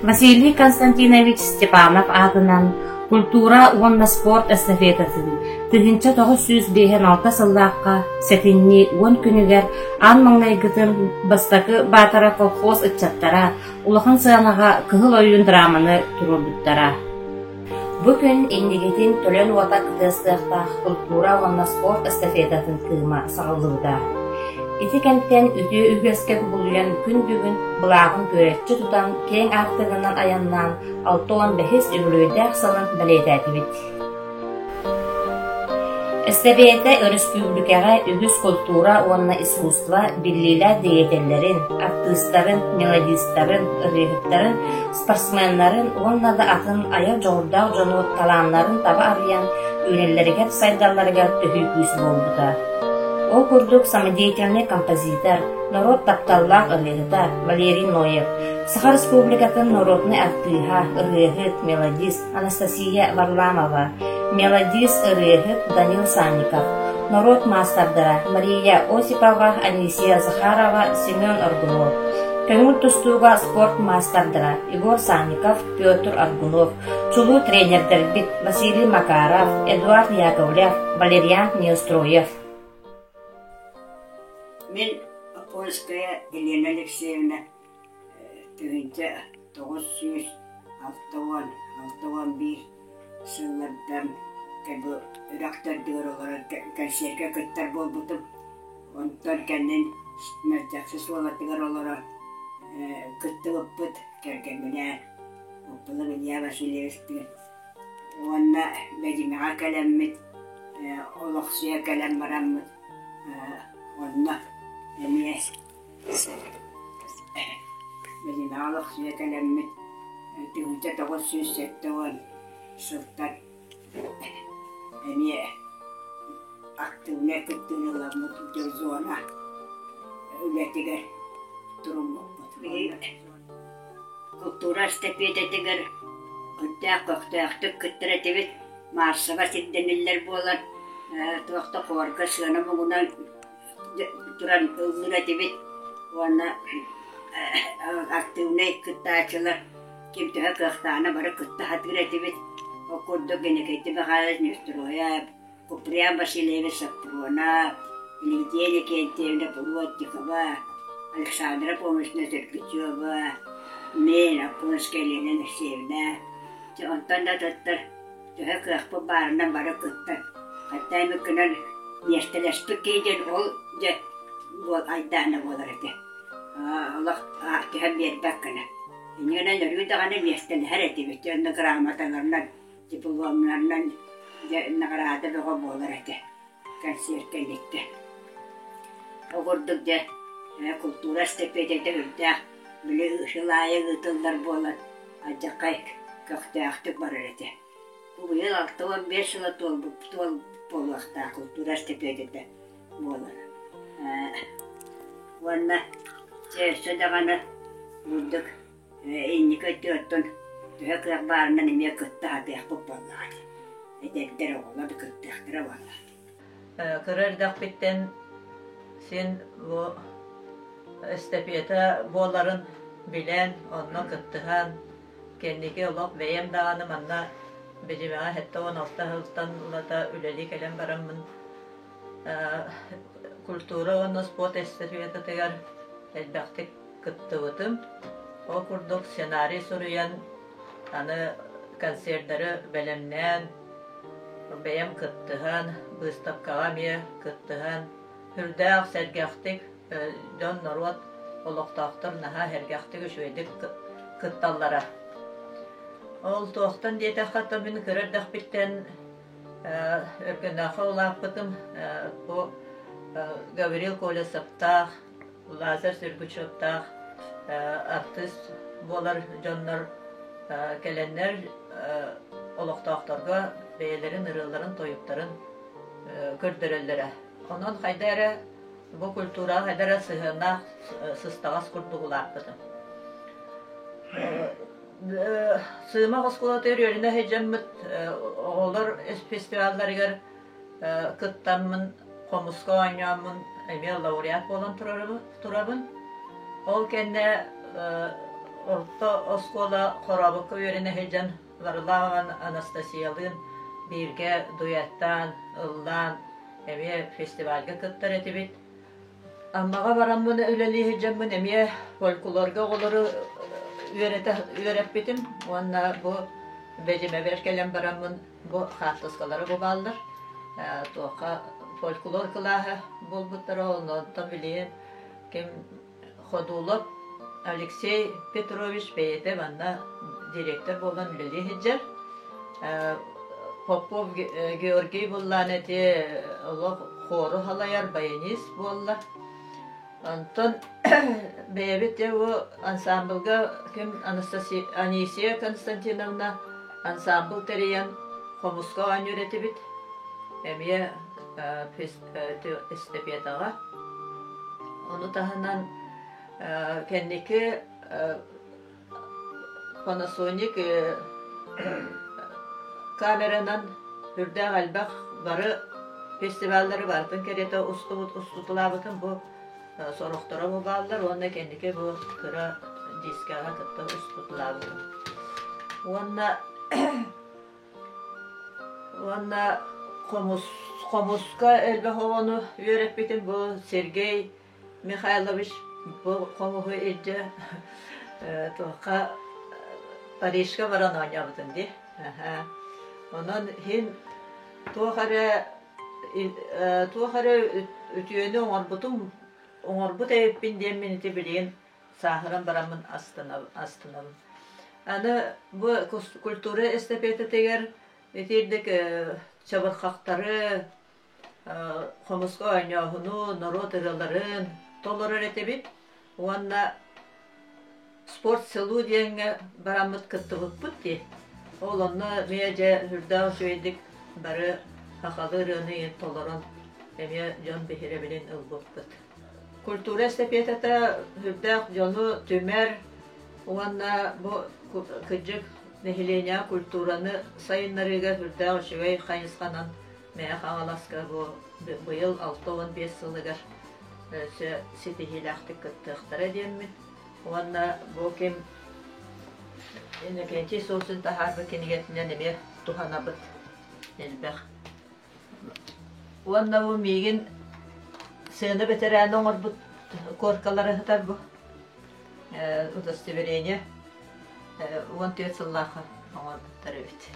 Василий Константинович Степанов атынан культура уонна спорт эстафетатын тыгынча 956 сыллаакка сетинни уон күнүгер ан маңнайгытын бастакы баатара колхоз ытчаттара улахан сыанага кыһыл ойун драманы турурбуттара. Бүгүн иннигитин төлөн уата кытыстыахтаах культура уонна спорт эстафетатын кыыма сагаллыбыда. Ити кенттен үтүө үгөскө булуян күн бүгүн булагын көрөтчү тутан кең артыгынан аяннан 6-15 үлөйдәк салын балетәтибит. Эстафета республикага үгүс культура уонна искусство биллилер диетеллерин, артисттарын, мелодисттарын, регеттарын, спортсменнарын уонна да атын аял жоңурдау жону таланнарын таба арыян үлеллеригер сайдалларыгер төһүй болбута. Ол курдук самодеятельный композитор, народ тапталлах ырыгыта Валерий Ноев, Саха Республикатын народный артыха ырыгыт мелодист Анастасия Варламова, мелодист ырыгыт Данил Санников, народ мастардара Мария Осипова, Анисия Захарова, Семен Аргунов, көңүл тустууга спорт мастардара Егор Санников, Петр Аргунов, чулуу тренердер бит Василий Макаров, Эдуард Яковлев, Валерьян Неустроев. Мен Польская Елена Алексеевна тыгынча 961 сыллардан кәбі үрақтардығыр олар концертке кыттар болбутым. Онтан кәннен жақсы суалатығыр олар кытты өппіт кәргеніне өппілі Илья Васильевичті. Онна бәдімеға кәлеммет, олықсуя кәлем бараммет. Онна Эмие Бәден алық сүйе кәлеммет тыгынча 970 сылтар Эмие активне кыттыныламыт жозуана үлетігер тұрым болбыт. Культура степететігер күттәк-көктәктік кыттыретебет Марсыға сидденелер болар тоқты қорғы сығына мұғынан туран ылгыратыбит уанна активный кыттаачылар кимтөһө кыахтаана бары кыттаатыратыбит окурдук генекейти бахалас Нестроя, Куприян Васильевич Сапрона, Лидия Кентьевна Плотникова, Александра Помощна Серкичева, мен Апонская Елена Алексеевна. Онтан да тоттар төһө кыахпы баарынан бары кыттар. Хаттаймы кынан нестелеспі кейден ол же айданы болар екен. Аллах артыға бербәк кіні. Енігінен үргідіғаны нестелі әр етебет. Онды грамоталарынан, дипломларынан нағырады бұға болар екен. Концертке кетті. Оғырдық же культура степететі үрдәк білі ұшылайы ұтылдар болар. Ажақай көқтәқтік барар екен. Бұл ел 6-15 жылы полуақта культура степететі болар. Онна сөздағаны бұлдық еннікі өттін түхіқлық барынан еме күтті атық бұп болағады. Әдеттері олады күттіқтірі болар. Кырырдақ біттен сен эстафета боларын білен, онын күттіған кендеке олық бәйем дағаны манна бәжімеға хәтті 16 ғылтан ұлата үлелі кәлем барамын. Культура оны спорт эстафета тегер әлбәқтік күтті өтім. О күрдік сценарий сұруян аны концерттері бәлемнен бәйем күттіған, бұстапқаға ме күттіған. Хүрдәқ сәргәқтік жон народ олықтақтыр наға әргәқтік үшвейдік күтталлара. Ол тоқтан дейті қаттан мен көрірдіқ біттен өргінақы олақ бұтым. Гаврил Колесовтақ, Лазар Сергучевтақ, артист болар жоннар кәленнер олықтақтарға бәйелерін, ырыларын, тойыптарын көрдірілдері. Онын қайдары бұл культура қайдары сығына сыстағас күрдіғылақ бұтым. Сыйма қосқылатыр өріне хеджемміт оғылыр фестивалларығыр күттамын, қомысқа ойнамын, әме лауреат болан тұрабын. Ол кәнне orta oskola korabıkı öğrene hecan varılan Anastasiyalı'nın birge duyattan, ıllan, emiye festivalga kıttar etibit. Ammaga baramın öleli hecanmın emiye folklorga oları öğretbitim. Onna bu becime berkelen baramın bu hartaskaları bu baldır. Toqa folklor kılahı bulbutları ondan bileyim. Kim Hodulov Alexey Petrovich Bey'de bana direktör bolan öleli hecar. Popov Georgiy bullaneti Allah xoru halayar bayanis bolla. Anton beyabit ya bu ansambılga kim Anisiya Konstantinovna ansambıl teriyan Xomuska an yöretibit. Emiye estepiyatağa. Onu tahanan kendiki Panasonic kameradan hürde albaq barı festivalleri vardı. Kerete ustutulabıtın bu soruqtora bu bağlılar. Onda kendiki bu kıra diskağa kıtta ustutulabıtın. Onda Xomuska elbaq onu öğretbitin bu Sergey Mikhailovich bu komuhu ilce toqa Parişka varan oynabıtın di. Onun hin tuğara ütüyeni oňorbut eýipin diýmeni bilýän sahyran baramyn astynalym. Ana bu kultura estafeta teger etirdik çabarqaqtary Xomuska oýnagyny, narod ýyllарын tolar etebit. Onda sport selu diýenge baramyt kıttıbıt di. Olanna meje hürda şöýdik bari haqalyryny tolaran eme jon behire bilen ılbıt. Kultura estafeta hürda jonu tümer onda bu kıjık nehilenya kulturany sayınlaryga hürda şöý haýysganan meýe hawalaska bu ýyl 6-5 ýyllygar sitihilaktyk kıttıqtara diýenmi. Onda bu kim ene kenti sosun taharby kenigetinden eme tuhanabıt elbaq. Onda bu migin sene veterano oňorbut korkalary hatar bu. Удостоверение. 14 yıllaqa oňorbutlar evet.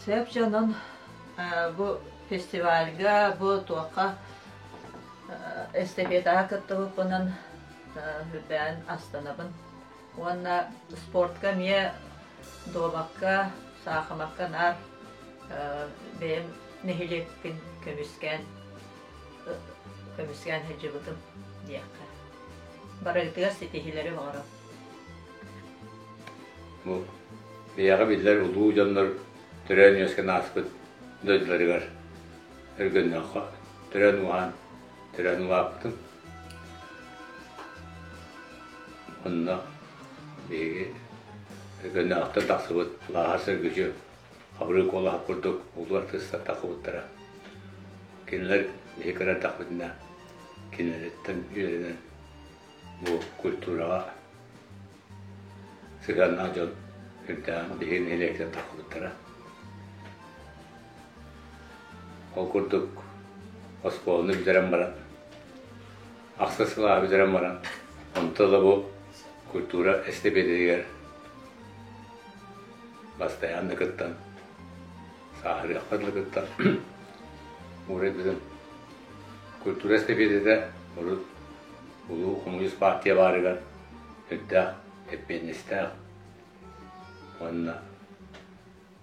Sebäp jonon bu festivalga bu toqa estafeta kıttıbıp bunun hübben astanabın. Onda sportka miye doğmakka, sağlamakka nar benim nehilepin kömüsken hecibıtım diyekka. Baragıtıga setihileri var. Bu beyağı biller ulu canlar tören yösken aspıt dödleri var. Her gün tören uğaptım. Onda bir gün akta taksıbıt lahar sırgıcı habrı kola hapurduk ulular kısta takıbıtlara. Kendiler bir kadar takbıtına kendiletten üyelenen bu kultura sıgandan can hübdan bir nelekten takbıtlara. Okurduk Oskolunu bizlere varan, aksasıla bizlere varan. Onda da bu kultura estepediler. Bastayanlıktan, sahiriyaklıktan. Buraya bizim kultura estepedide ulu komünist partiye varıgan. Hüdda, hep ben ister. Onunla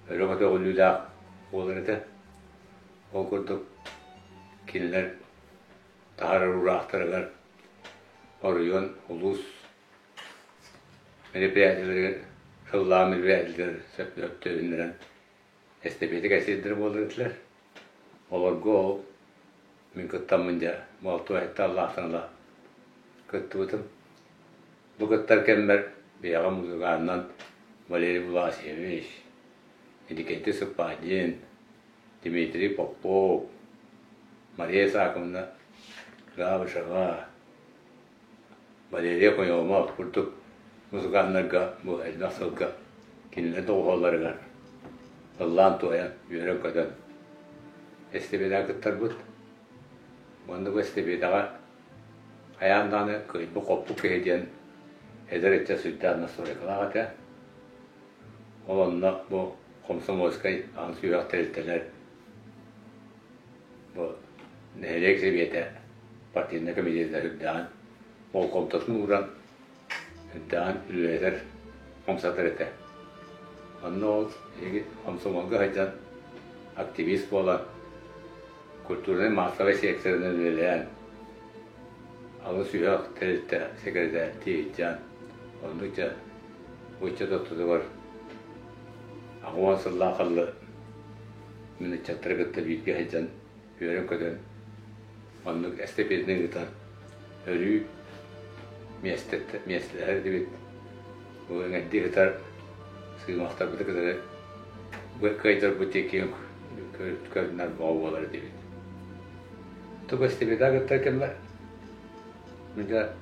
öyle kadar oluyorlar. Olur da okurduk. Kinler tahara uğrahtırlar. Oryon, ulus meripiyatçıları, hılla meripiyatçıları söplöp dövündiren estepiyeti geçirdirip olurdular. Olur go, min kıttamınca, mualtu etti Allah'tan Allah kıttıbıtım. Bu kıttar kember bir ağa muzuğandan Valeri Vlasevich, Nikita Sapadin, Dmitri Popov, Maria Sakovna, Gavashava, Valeriya Koyoma kurduk muzganlarga bu elmasılga kinle doğularga Allah'ın toya yürek kadar estebeda kıttar but bunda bu estebedaga ayağından bu kopuk ediyen eder etçe sütlerine sonra kalağata olanla bu Komsomolskay ansüyak telteler bu nehrek seviyete partinin komiteler hüddan o komutasını uğran hüddan üyeler komsatır ete. Onunla o Komsomolga haccan aktivist olan kültürün masa ve sektörünün üyeleyen ansüyak telte sekreter diyeceğim. Onunca bu içe tutudu var. Ağwan sallallahu aleyhi min çatırgıtta büyük bir heyecan yörem kadar anlık estepedine gitar örü miyestler dibit bu engedi gitar sığmakta bu kadar bu kayıtlar bu tekin köyler bağlar dibit to estepeda gitar kemer minca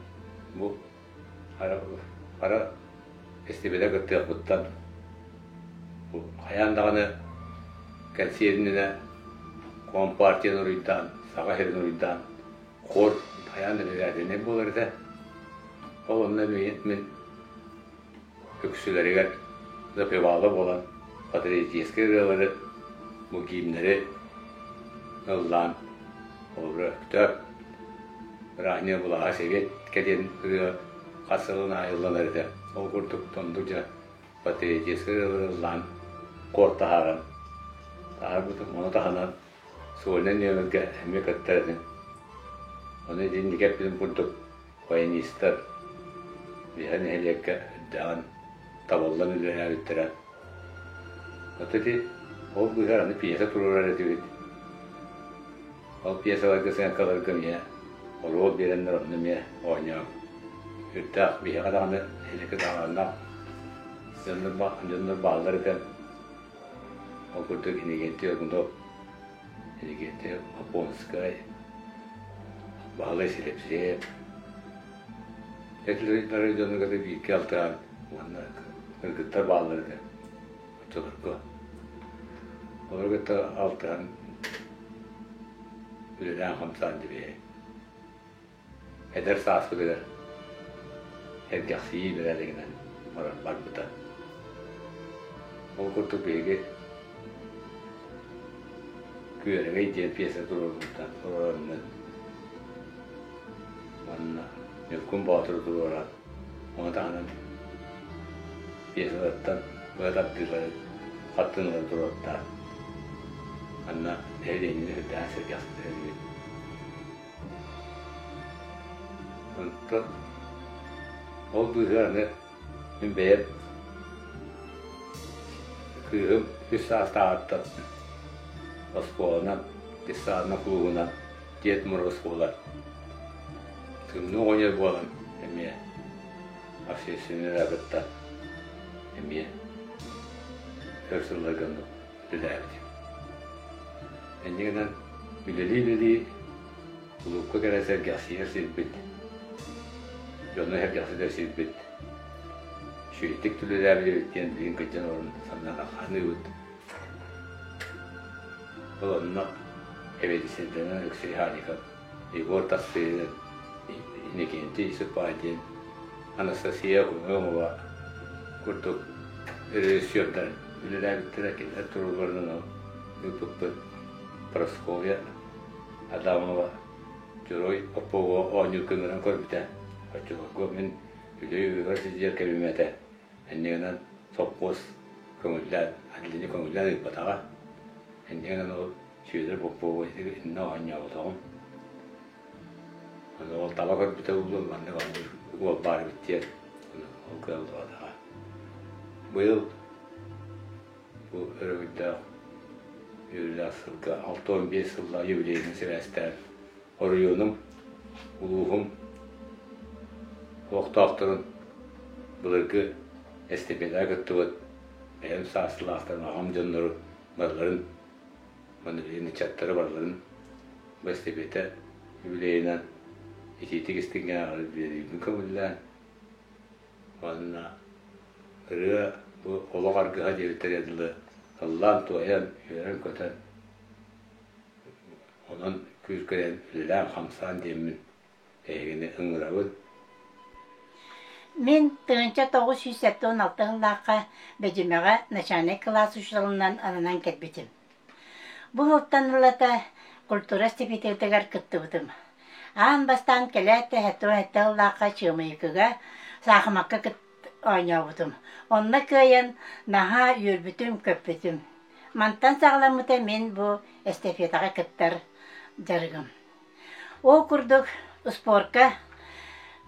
bu ara estepeda gitar buttan bu hayandağını kensiyerine kompartiyanın uydan, sağaherin uydan, kor hayandı verdi ne olur da onunla mühitmin öksüleri da pevalı olan patreci eskerleri bu giyimleri Allah'ın olur kitap rahne bulağa seviyet kedin kasılığına ayrılanları da o kurtuk tonduca patreci eskerleri Allah'ın kortaharan tahabutu monotahanan soğunen yönetken hemme kattarın onu için dikkat bizim bulduk koyanistler bir hani heliyakka dağın tavallan üzerine bittiren öteki o bu herhalde piyasa turlar ediyor o piyasalarda sen kalır kımya o rol verenler onun ya oynuyor ürtak bir adamı heliyakka dağlarına canlı bağlarken o kurtuk inigentiyor bunda inigentiyor Japonskay bağlı silepsi tekrar canlı kadar bir iki altı an onlar ırgıtlar bağları da otururdu o ırgıtlar altı an üleden hamsan gibi eder sağsı kadar her gahsiyi bir elinden var bu da o kurtuk bilgi Kyöreği diye piyasa dururdan sorarından Anna yokun batırı dururar ona da anam piyasalardan böyle takdirleri hattınları dururdan Anna neredeyini de hüdden sergastı ediyor Onda olduğu üzerine bir beyer kıyım üst hasta Oskona, tisana kuğuna, dietmur oskolar. Tüm ne oynar bu alan, emiye. Afşesini rabıtta, emiye. Hırsızlar gönlü, düzeldi. Endiğinden bileli bulukka göre sergası her silbit. Yolunu her gası der silbit. Şüyitlik türlü derdi bittiğin bilin kaçan orun, sandan akhanı yut. Onunla evvelisinden yüksek harika. Igor tasvirden inekenti isupayden Anastasia Kumova kurtuk rejisörler ünlüler bittirekiler turlarının YouTube'da Praskovya Adamova Joroy Opova Onyuk'un korbite açık men videoyu versiye kelimete enneğinden sopos komuller adlini komuller batağa enneğinden o şeyler bu ne anlıyor o tabak bir de uzun var ne var bu bari bitti o kadar daha bu yıl bu örgütte yıllasılka 6-15 yılla yüreğini sevester oruyonum uluğum vakti aktarın bılırgı estepeler gıttıvıt benim sağsılı aktarın ağam canları varların manırlığını çatları varların bu estepete yüreğinden İçitik istingen ağrı bir kabullen. Onunla ırı bu olak argıha devletler yazılı. Allah'ın toyan, yören köten. Onun küsküren Lilem Hamsan demin egini ıngıravın. Мен 1916 жыллаққа бәжімеға начальник класс ұшырылынан анынан кетбетім. Бұл ұлттан ұлата культура степететігер күтті бұтым. Ан бастан келәтті әтті ұллаққа чымайкыға сақымаққа күт ойнау бұтым. Онна көйен наға үрбітім көпбітім. Мантан сағыламыта мен бұл эстафетаға күттір жарығым. Ол күрдік спортқа,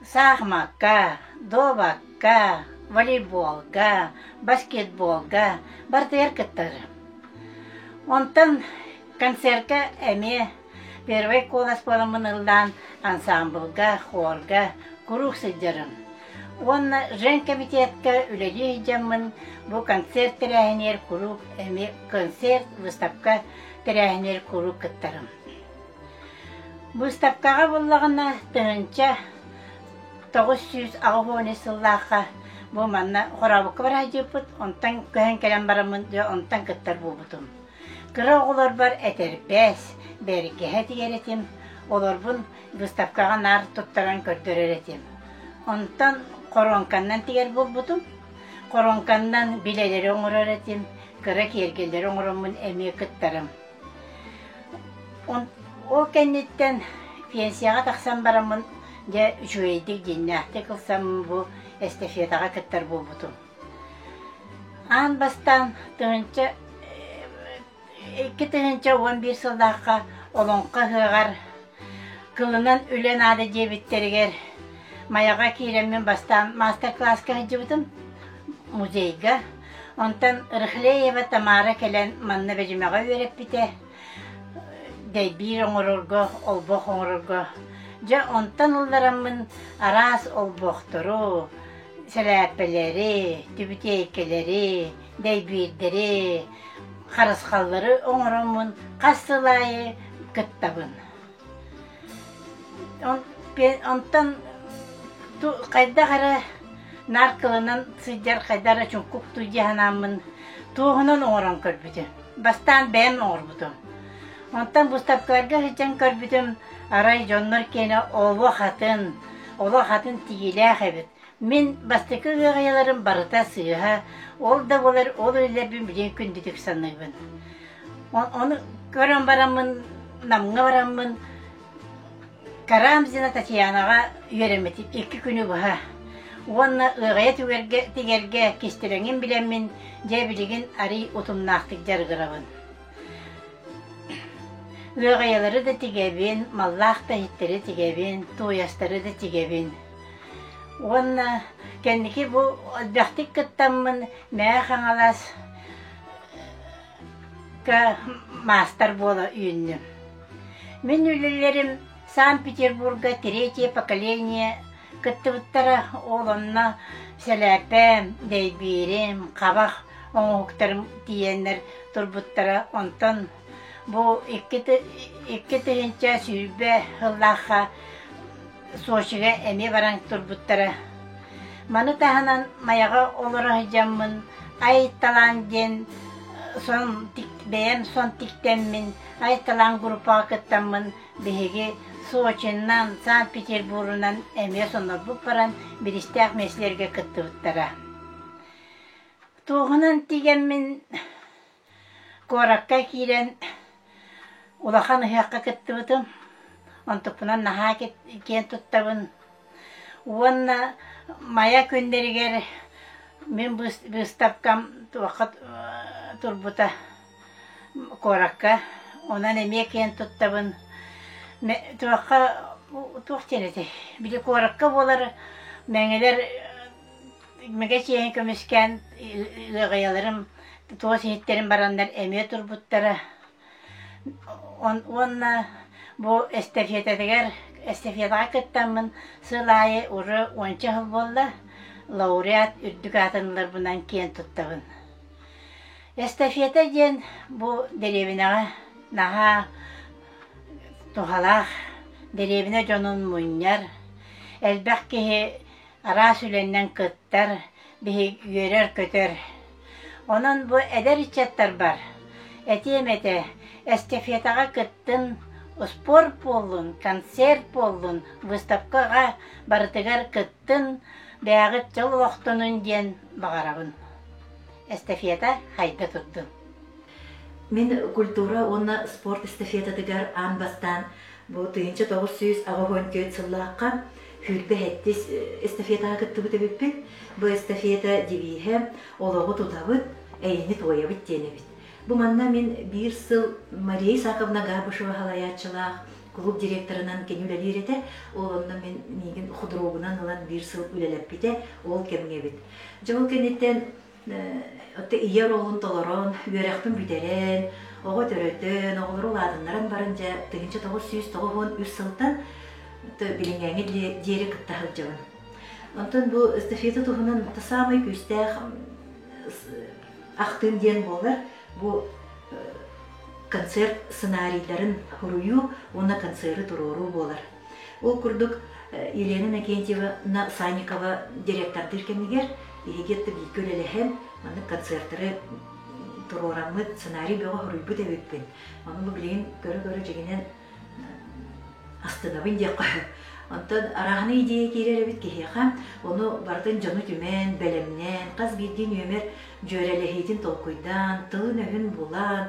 сағымаққа, добаққа, волейболға, баскетболға бардығар күттір. Онтан концертқа әме первый колас боламын ылдан ансамблға, хорға, күруқ сыджарым. Онна жен комитетка үлелі жамын бұл концерт тірәхінер күруқ әме концерт выставка тірәхінер күруқ күттірім. Выставкаға болағына тұғынша 960 сыллаққа бұл манна қорабыққа бар әжепіт, онтан көхен кәлем барамын, онтан күттір бұл бұтым. Кыра олар бар әтербәс, бәрікеге тегер етем, олар бұн выставкаға нар тұттаран көрдірер етем. Онтан қоронканнан тегер бұл бұтым, қоронканнан билелері оңырар етем, кыра кергелері оңырамын әме күттірім. Ол кәнеттен пенсияға тақсан барамын, де жүйейдік деннәқті қылсам бұл эстафетаға күттір бұл бұтым. Ан бастан 2-11 сылдаққа олонқа ғығар, кылынан үлен ады дебіттерігер, маяға кейреммен бастан мастер-класска ғыджыбытым музейға. Онтан Рыхлеева Тамара кәлен манна бәжімеға өреп біте, дәйбір оңырырға, олбоқ оңырырға. Жа онтан ұлдарамын арас олбоқтыру, сәләпелері, түбітейкелері, дәйбірдері, қарысқалары оңырамын қасылайы күттабын. Онтан қайда қара нарқылынан сыджар қайдара чүнкук туйдиянамын туғынан оңыран көрбүтім. Бастан бәм оңыр бұтым. Онтан бұстапқаларға хыджан көрбүтім арай жоннор кені олы хатын тигелі әбіт. Мен бастықы ғайаларым барыта сыйға, ол да болар, ол өйләбін білен күндетік саныйбын. Оны көрін барамын, намға барамын, Карамзина Татьянаға үйереметіп, 2 күні бұға. Онна ұғая тегерге кестіреңін білемін, жай білеген ари ұтымнақтық жарғырабын. Ұғаялары да тегебен, маллақта хиттері тегебен, туястары да тегебен. Онна кәндікі бұл бәқтік күттамын, мәе қаңалас мастер бола үйіннім. Мен үлелерім Санкт-Петербурга 3-е поколение күттібіттара олынна сәләпәм, дәйберем, қабақ оңуқтарым тиенлер тұрбыттара онтан бұл 2-тігінші сүйбе ғыллаққа Сочиға әме баран тұрбыттара. Маны тағынан маяға олыра жамын, айтталан ден бәйім сон тіктеммін, айтталан группаға күттамын, бәйге Сочиннан, Санкт-Петербургынан әме сонар бұп баран бірістәқ мәселерге күтті бұттара. Туғынан тегенмін қораққа кейрен улахан ұяққа күтті бұтым. Онтықпынан наға кен тұттабын. Онна мая көндерігер мен бұстапқам уақыт тұрбыта қораққа. Онан әме кен тұттабын. Туаққа туқтенеті. Білі қораққа болар мәңелер мәге чейін көміскен ғаяларым туғыз хеттерім барандар әме тұрбыттары. Онна бұл эстафетаға күттамын сылайы ұры 10 жыл болды, лауреат үрдік атынылар бұнан кен тұттабын. Эстафета ден бұл деревинаға наға тұғалақ, деревина жонын мұйнар, әлбәқ кеге Ara sülenden kıttar, bihi görür kötür. Onun bu eder içetler var. Etiyemete, estafetaga kıttın, spor bollun, konser bollun, выставкаға барытыгар кыттын, бәғыт жыл уақытының ден бағарабын. Эстафета хайда тұрды. Мен культура, онна спорт эстафетатыгар анбастан, бұл 1900 ағығын көт сыллаққа хүрбе әттес эстафетаға кытты бұты бүппін. Бұл эстафета дебейхем, олығы тұтабыт, әйіні тойабыт денебіт. Бұл манна мен бір сыл Мария Исаковна Гарбышева халаятчылақ, клуб директорынан кен үлелер ол онна мен меген худробынан алан бір сыл үлелеп бите, ол кемге бит. Жол кенеттен иер олын толорон, үйерекпін бүтерен, оғы төрөтін, оғылыр оладынларын барынша 1993 сылтан білінгәңі дері кыттағыл жауын. Онтан бұл эстафета тұғынан самай күстәқ ақтын ден болар, бұл концерт сценарийларын құрую, оны концерты тұрору болар. Ол күрдік Елена Накентьева Санникова директордыр кемігер, егетті бейкі өлеліхем, оны концерттары тұрорамы сценарий беға құройбы да өтпен. Оны бұл білейін көрі-көрі жегінен астынабын дек қой. Онтан арағыны идея керері бит кехеға, оны бардың жоны түмен, бәлемнен, қаз берден өмір жөрелі толқойдан, тылын өвін болан,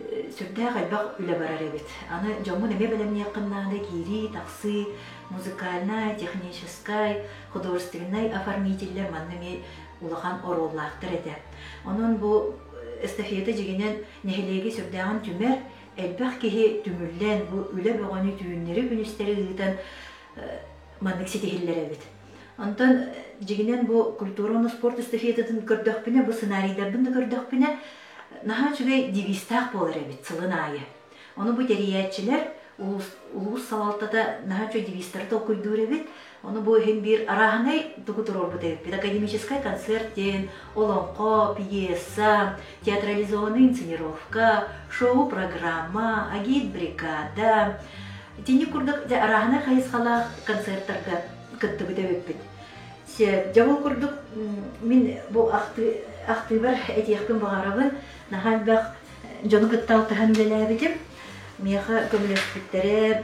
сүрді қалбақ үлі барар әбет. Аны жоңын әме бәлемне яқыннағында кері, тақсы, музыкальная, техническая, художественная оформителлер маннымен улахан ороллақтыр әді. Оның бұл эстафета жегенен нәхелеге сүрдіған түмер, әлбәқ кеге түмірлен бұл үлі бұғаны түйінлері күністері ғыйтан маннық сетехиллер әбет. Онтан жегенен бұл культураны спорт эстафетатын көрдіқпіне, бұл сценарийлердің да көрдіқпіне наға жүгей девистақ болар әбет, сылын айы. Оны бұл тәрияетчілер улус салалтада наға жүгей девистары толқойдуыр әбет. Оны бұл hem bir арағынай тұғы тұрор бұд әбет. Академический концерттен, олонқо, пьеса, театрализованный инсценировка, шоу-программа, агит-бригада. Тені күрдік арағынай қайысқалақ концерттарға күтті бұд әбет. Жабыл күрдік, мен бұл ақты бар әтияқпен бағарабын, наған бақ жоны күттал тұған білі әбетім. Меға көмілестіктері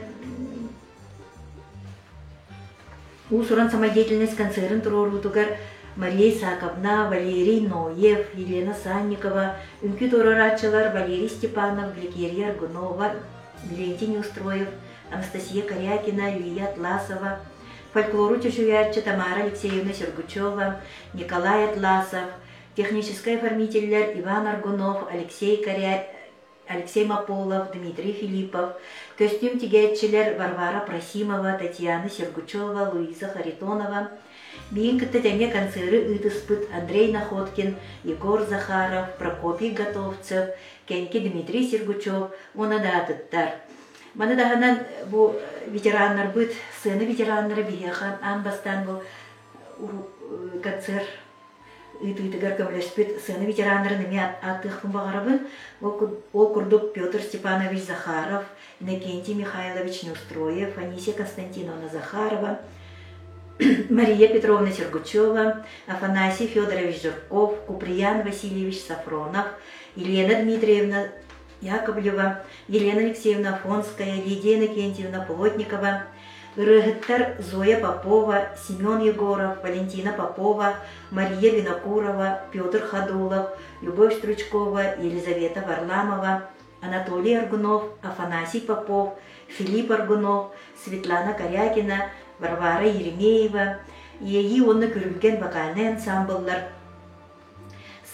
Усуран самодеятельность концертын тұрорутугар Мария Исаковна, Валерий Ноев, Елена Санникова, үнкі торарачылар Валерий Степанов, Гликерия Аргунова, Валентин Неустроев, Анастасия Корякина, Юлия Атласова, фольклору чешуячы Тамара Алексеевна Сергучева, Николай Атласов, технический оформителлер Иван Аргунов, Алексей Маполов, Дмитрий Филиппов, костюм тигетчилер Варвара Просимова, Татьяна Сергучева, Луиза Харитонова, Бейін кіттетене концеры Итыспыт Андрей Находкин, Егор Захаров, Прокопий Готовцев, Кенки Дмитрий Сергучев, оны да атыттар. Маны дағанан бұл ветеранлар бұд, сыны ветеранлары бейехан, анбастан бұл концерт Итыгар көмілеспет сыны ветеранларын әме аттықпын бағарабын. Ол күрдік Петр Степанович Захаров, Иннокентий Михайлович Неустроев, Анисия Константиновна Захарова, Мария Петровна Сергучева, Афанасий Федорович Жирков, Куприян Васильевич Сафронов, Елена Дмитриевна Яковлева, Елена Алексеевна Афонская, Лидия Иннокентьевна Плотникова, Рыгыттар Зоя Попова, Семен Егоров, Валентина Попова, Мария Винокурова, Петр Ходулов, Любовь Стручкова, Елизавета Варламова, Анатолий Аргунов, Афанасий Попов, Филипп Аргунов, Светлана Корякина, Варвара Еремеева, Ейи онны көрілген вокальный ансамбльлар.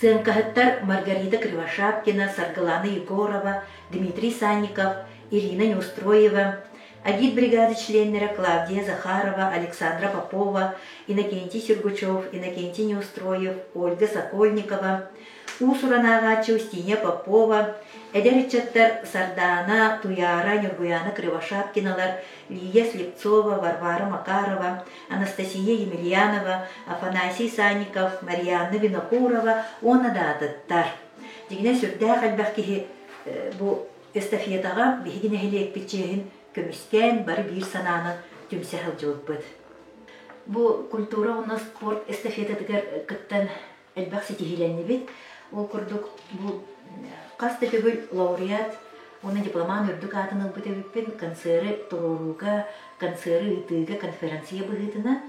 Сынкахыттар Маргарита Кривошапкина, Саргалана Егорова, Дмитрий Санников, Ирина Неустроева, агит-бригады членнері Клавдия Захарова, Александра Попова, Иннокентий Сергучев, Иннокентий Неустроев, Ольга Сокольникова, Усуранагачы Устинья Попова, Эдеричаттар Сардана, Туяра, Нюргуяна Кривошапкиналар, Лия Слепцова, Варвара Макарова, Анастасия Емельянова, Афанасий Санников, Марьяна Винокурова, оны да адыттар. Дегіне сүрді қалбақкеге бұл эстафетаға бігіне хелек бітчеген көміскен бары бір сананы түмсәхіл жолып бұд. бу культура уна спорт эстафета тигер кыттан элбак сетихиленни бит. Ол курдук бу касты төгүл лауреат уна дипломан үрдүк атыныл битебиппин концеры туруруга, концеры ытыга конференция быгытына.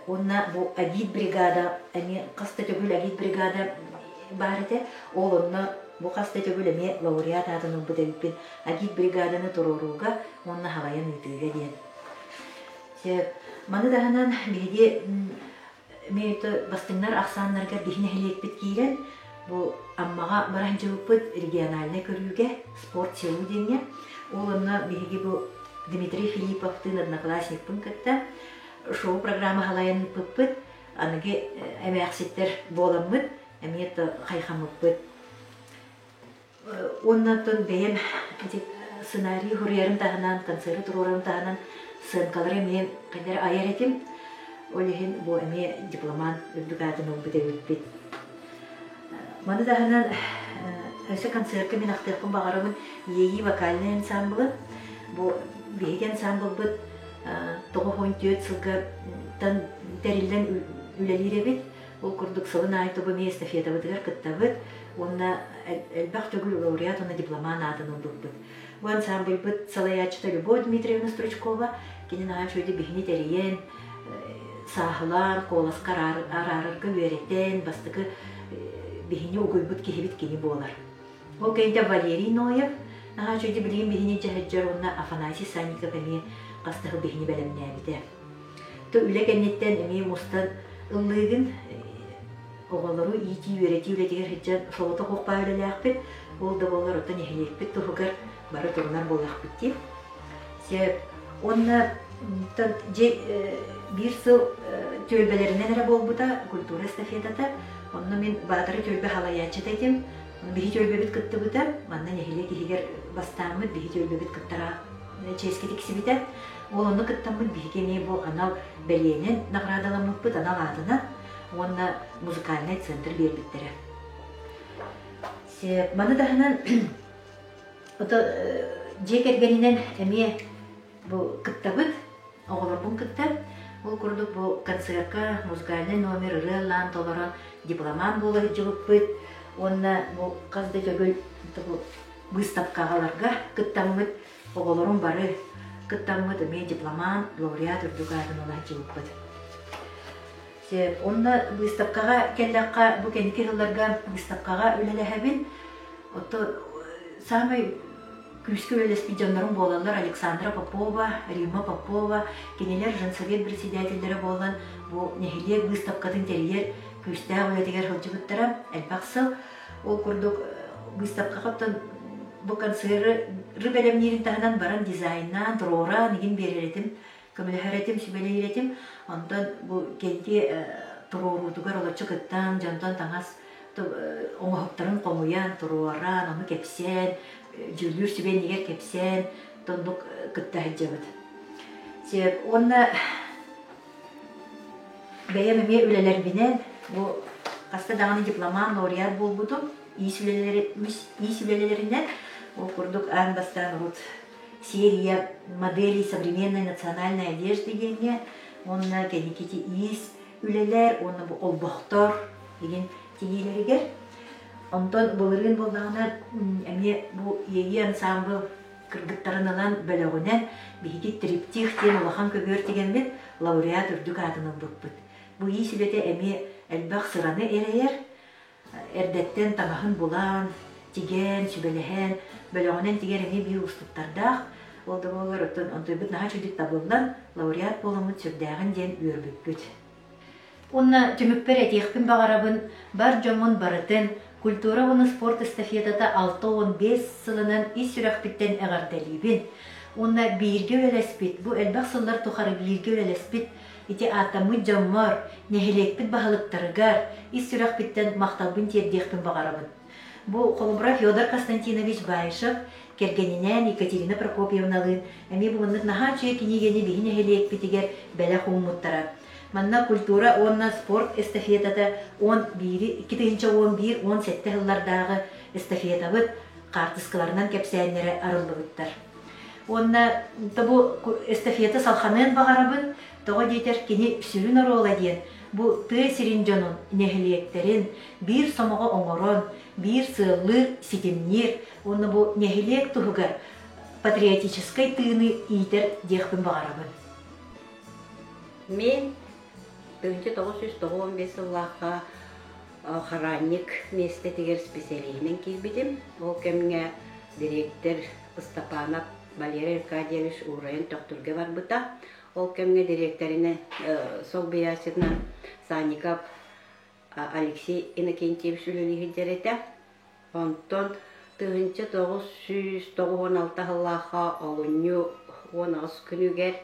Уна бу агит бригада, ани касты төгүл агит бригада барыте, ол уна бу касты төгүл эме лауреат атыныл битебиппин агит бригаданы туруруга, уна халайын ытыга диен. Маны дағынан биге мейті бастыңнар ақсанларға бейіне хелек киірен, бұл аммаға баран жылыппыт региональны көрүүге спорт селу денге. Олынна биге бұл Дмитрий Филипповтың одноклассникпын кітті шоу программа халайын пыппыт, аныге әмі ақсеттер боламмыт, әмі етті қайқамыппыт. Оннатын бәйім сценарий хұрерім тағынан, концерт тұрорым тағынан сынкалары мен қайдар аяр етім, олеген бұл әме дипломан үрдігатын олбыда өтпет. Маны дағынан өсі концертке мен ақтықпын бағарымын егі вокальный ансамблы. Бұл бейген ансамбл бұд 9-14 сылға тәрілден үлелер бет. Ол күрдік сылын айты бұл мен эстафета бұдығар күтті бұд. Онна әлбақ төгіл лауреат, онна дипломан атын олдық бұд. Бұл ансамбль бұд Салаячыта Любовь Дмитриевна Стручкова, кенен ағам шөйді бігіне тәрейен, сағылан, қоласқар арарырғы өретен, бастығы бігіне ұғый бұд кехебет кені болар. Ол кәйді Валерий Ноев, ағам шөйді білген бігіне жәхеджер, онна Афанасий Санников әме қастығы бігіне бәліміне әбіде. Тө үлі кәнеттен әме мұстан ұллығын оғалару ити өреті үлетігер хеджан соғыты қоқпа өлелі ақпет, ол да болар оттан ехелекпет тұғығар бары тұрынар болақ бітті. Онна bir сыл төлбелерінен әрі бол бұта культура эстафетата. Онна мен батыры төлбе халаячы тәйтем. Бихи төлбе біт күтті бұта. Маннан ехіле кехегер бастамыд, бихи төлбе біт күттара ческеті кісі бітә. Ол оны күттамыд, бихи кеме бұл анал бәлейінен нағырадаламық бұд, анал адына. Онна музыкальный центр бер біттері. Маны дағынан жек әргенінен әме бұл күтті бұд, оғылар бұл күтті. Бұл күрдік бұл концертка музыкальный номер ұрылан толыран дипломан болы жылып бұд. Онна бұл қазды төгіл выставкағаларға күттамыд, оғыларым бары күттамыд әме дипломан, лауреат үрдігадын ола жылып бұд. Онна выставкаға кәлдаққа бұл кәнеке жылларға выставкаға өлелі әбін. Самый күшкі өлеспі жанларым болалар Александра Попова, Рима Попова, кенелер женсовет председательдері болан бұл нәхіле выставкадың тәрейер күшті өлетігер ғылжы бұттара әлбақсыл. Ол күрдік выставқа қаптан бұл концеры рыбәлемнерін тағынан баран дизайннан, тұрора, неген береретім, көмілі әретім, сүбәлі еретім. Ондан бұл кәнде тұрорудығар олачы күттан, жантан таңас оңғықтарын қомуян, тұроран, оны кепсен, жүлдүр сүбен егер кепсен, тондық күтті әджабыд. Онна бәйемеме өлелер бінен, бұл қаста дағаны дипломан, лауреат бол бұдым, үй сүлелерінен, ол күрдік ән бастан ұлт серия моделей современной национальной одежды дегенге, онна кәнекеті үй үлелер, онна бұл олбақтар деген тегейлерігер. Онтон бұлырын болдағына әме бұл егі ансамбл кыргыттарын алан бөлігінен бейге триптих тен олахан көбер дегенмен лауреат үрдік адының бұқпыд. Бұл ей сүлеті әме әлбақ сыраны әрейер, әрдеттен тамағын болан, теген, сүбеліген, бөлігінен тегер әме бей ұстыптардақ. Олды болар онтой бұд наға жүдік табылынан лауреат болымыд сүрдәғін ден өрбіп бүд. Онна түмікпер әтеқпін бағарабын бар жомын барытын, культура оны спорт эстафетата 6-15 сылынан ис сүрәқпіттен әғардалибін. Онна бейірге өләспет, бұл әлбақ сыллар тұқары бейірге өләспет, ете атамы жоммар, нәхелекпіт бағалықтарығар, ис сүрәқпіттен мақталбын тердеқпін бағарабын. Бұл қолымбыра Федор Константинович Байшев, кергенінен Екатерина Прокопьевналын, әме бұлынық наға чүйе кенегені бейін әхелекпетігер бәлі қуымыттара. Манна культура, онна спорт эстафетата, он бири, 2-11-17 жыллардағы эстафета бұд, қартысқыларынан кәпсәйінері арылды бұдтар. Онна табу эстафета салханын бағара бұд, Тоға детер кені сүрін орола дейін. Бу тый сирин жонун нехилиектерин бир сомого оңорон, бир сыыллыр ситимнир, оны бу нехилиек туһугар патриотической тыыны иитер диэхпин бағарабын. Мен 1995 жыллаqa харанник местетигер специалиймен килбидим. Ол кемге директор Стапанов Валерий Аркадьевич урайын тоқтурге барбыта. Ол кемге директорine сол биясына Санников Алексей Иннокентьевич үлелигидерете. Онтон 1996 жыллаqa олуню 10 күнүгер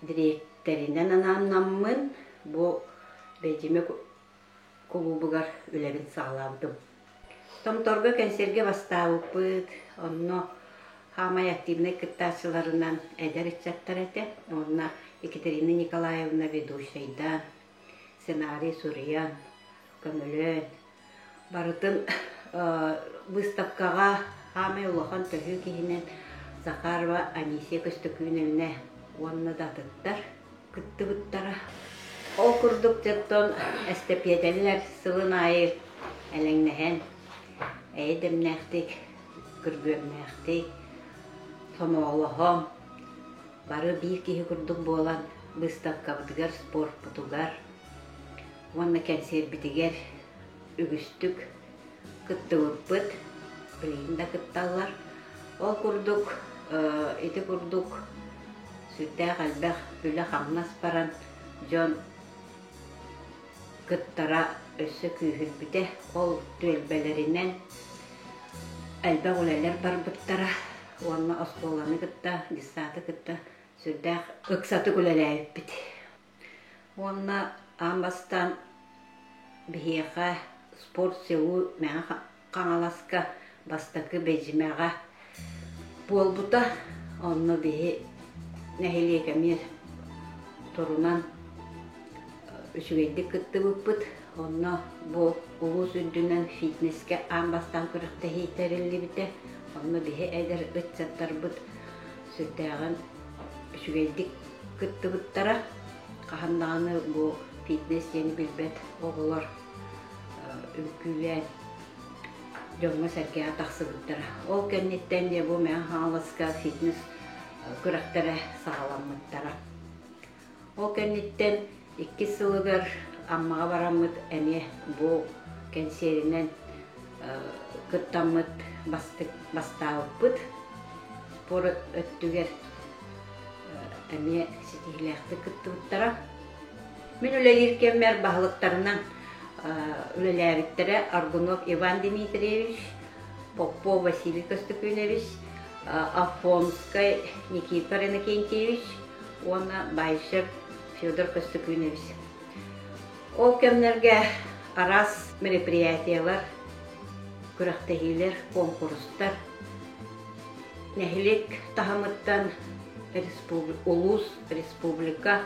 директоринен анамнаммын бу бежиме клубугар үлебин саалабдым. Томторго консерге бастаабыт, онно хамай активный кыттачыларынан эдер иччаттар эте. Онна Екатерина Николаевна ведущайдан, сценарий Сурьян, көмөлөн. Барытын выставкага хамай улахан төхү кихинен Захарова Анисия Көстөкүүнүнө онна датыттар, кыттыбыттара. Ол курдук жаттон эстепиетелер сылын айыр әлеңнәһен, әйдемнәхтик, күргөмнәхтик, томоолохом, бары бир кихи курдук болан выставкабытыгар спорт путугар, онна кәнсер битигер үгүстүк, кыттыбыппыт, билейинда кытталлар. Ол курдук, эти курдук, сүттә қалбақ үлі қамнас баран, жон кыттара өссө күйүлбүте, ол түелбелеринен әлбәк үлелер бар бұттара, онна осколаны кытта, диссаты кытта, сүрдәк ыксаты күлеләйіп біт. Онна амбастан бихеға спорт сеу мәңа қаңаласка бастакы бежимеға болбута, онна бихе нәхилиекемер торунан үшігейдік кытты бұппыт, онна бұл улус үддінен фитнеске амбастан күріқті хейтерілі біте, онна бихе әдір үтсаттар бұт, сүрдәғын үшігейдік кытты бұттара, қағандағыны бұл фитнес ені білбет оғылар үмкүлен жоңға сәрге атақсы бұттара. Ол кәннеттен де бұл мәң хаңаласка фитнес күрәктәре сағаламыттара. Ол кәннеттен 2 сылығыр аммаға барамыт әме бұл кәнсерінен кыттамыт бастауыппыт. Споры өттігер әме сетихіләқті кыттыбыттара. Мен үлелеркен мәр бағылықтарынан үлеләбіттері Аргунов Иван Дмитриевич, Попов Василий Костюкюневич, Афонская Никифор Иннокентьевич, она Байшев Федор Костюкюневич. Ол кемнерге арас мероприятиялар, күрәктәгилер, конкурстар, нәһилек тахамыттан улус, республика,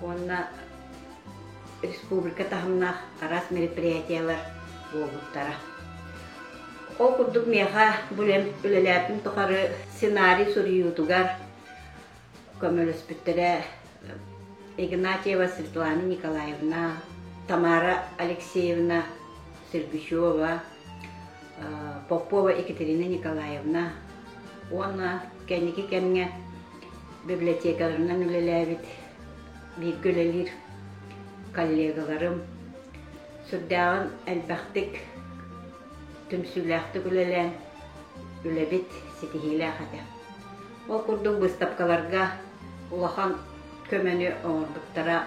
она республика тахамнах арас мероприятиялар болуттара. Ол курдук меха бүлем үлеләпин тухары сценарий сурьютугар көмөлөспүттөрө Игнатьева Светлана Николаевна, Тамара Алексеевна Сергущева, Попова Екатерина Николаевна, она кәнеки кәмге библиотекаларынан үлеләбит, биргөлелер коллегаларым, сүрдәгін әлбәқтік түмсүләхті күлелән үләбит сетихилә хәтә. Ол курдук выставкаларга улахан көмәне оңырбыттара